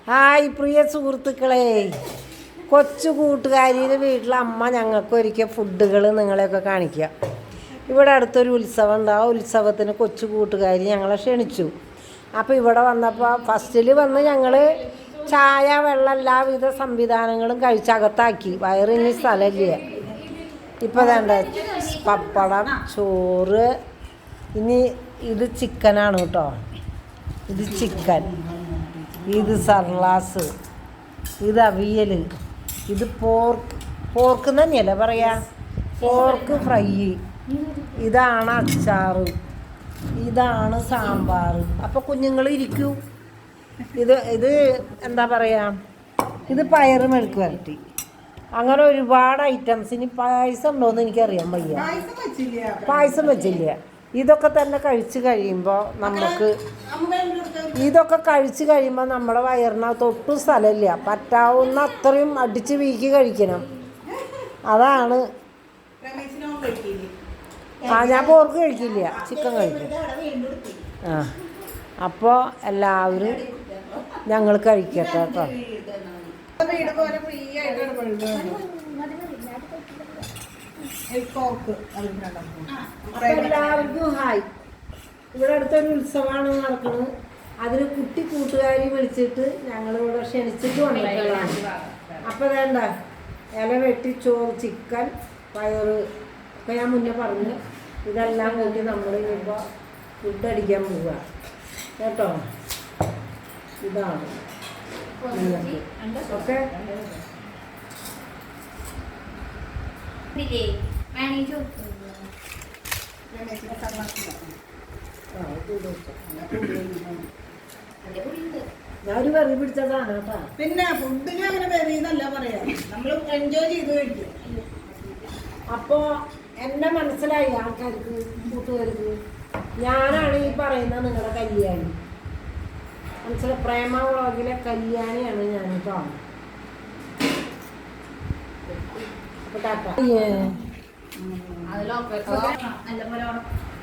Hi പ്രിയ സുഹൃത്തുക്കളെ, കൊച്ചു കൂട്ടുകാരിയുടെ വീട്ടിലെ അമ്മ ഞങ്ങൾക്ക് ഒരിക്കൽ ഫുഡുകൾ നിങ്ങളെയൊക്കെ കാണിക്കുക. ഇവിടെ അടുത്തൊരു ഉത്സവം ഉണ്ട്. ആ ഉത്സവത്തിന് കൊച്ചു കൂട്ടുകാരി ഞങ്ങളെ ക്ഷണിച്ചു. അപ്പോൾ ഇവിടെ വന്നപ്പോൾ ഫസ്റ്റിൽ വന്ന് ഞങ്ങൾ ചായ, വെള്ളം, എല്ലാവിധ സംവിധാനങ്ങളും കഴിച്ചകത്താക്കി. വയറിന് സ്ഥലമില്ല. ഇപ്പോൾ വേണ്ട പപ്പടം, ചോറ്. ഇനി ഇത് ചിക്കനാണ് കേട്ടോ. ഇത് ചിക്കൻ, ഇത് സർലാസ്, ഇത് അവിയൽ, ഇത് പോർക്ക് തന്നെയല്ലേ പറയാ, പോർക്ക് ഫ്രൈ, ഇതാണ് അച്ചാറ്, ഇതാണ് സാമ്പാർ. അപ്പോൾ കുഞ്ഞുങ്ങൾ ഇരിക്കൂ. ഇത് എന്താ പറയുക, ഇത് പയറ് മെഴുക്ക് വരട്ടി. അങ്ങനെ ഒരുപാട് ഐറ്റംസ്. ഇനി പായസം ഉണ്ടോയെന്ന് എനിക്കറിയാൻ വയ്യ. പായസം വെച്ചില്ല. ഇതൊക്കെ തന്നെ കഴിച്ച് കഴിയുമ്പോൾ നമ്മുടെ വയറിനകത്ത് ഒട്ടും സ്ഥലമില്ല. പറ്റാവുന്ന അത്രയും അടിച്ച് വീക്കി കഴിക്കണം. അതാണ്. ഞാൻ പോർക്ക് കഴിക്കില്ല, ചിക്കൻ കഴിക്കും. അപ്പോൾ എല്ലാവരും ഞങ്ങൾ കഴിക്കട്ടെ കേട്ടോ. എല്ലാവർക്കും ഹായ്. ഇവിടെ അടുത്തൊരു ഉത്സവമാണ് നടക്കുന്നത്. അതിന് കുട്ടി കൂട്ടുകാരി വിളിച്ചിട്ട് ഞങ്ങളിവിടെ ക്ഷണിച്ചിട്ട് വന്നിട്ടുള്ളതാണ്. അപ്പോൾ വേണ്ട ഇല വെട്ടി, ചോറ്, ചിക്കൻ, പയറ് ഒക്കെ ഞാൻ മുന്നേ പറഞ്ഞു. ഇതെല്ലാം കൂട്ടി നമ്മൾ ഇപ്പോൾ ഫുഡ് അടിക്കാൻ പോവുക കേട്ടോ. ഇതാണ് ഓക്കെ. ഞാനൊരു വെറി പിടിച്ചതാണ് കേട്ടോ. പിന്നെ ഫുഡിന് അങ്ങനെ വെറിയെന്നല്ല പറയാ, നമ്മൾ എൻജോയ് ചെയ്ത് കഴിക്കും. അപ്പോൾ എന്നെ മനസ്സിലായി ആൾക്കാർക്ക്, കൂട്ടുകാർക്ക്. ഞാനാണ് ഈ പറയുന്നത് നിങ്ങളുടെ കല്യാണി. മനസ്സിലായി, പ്രേമ വ്ളോഗിലെ കല്യാണിയാണ് ഞാൻ കേട്ടോ. അപ്പോൾ ടാറ്റ.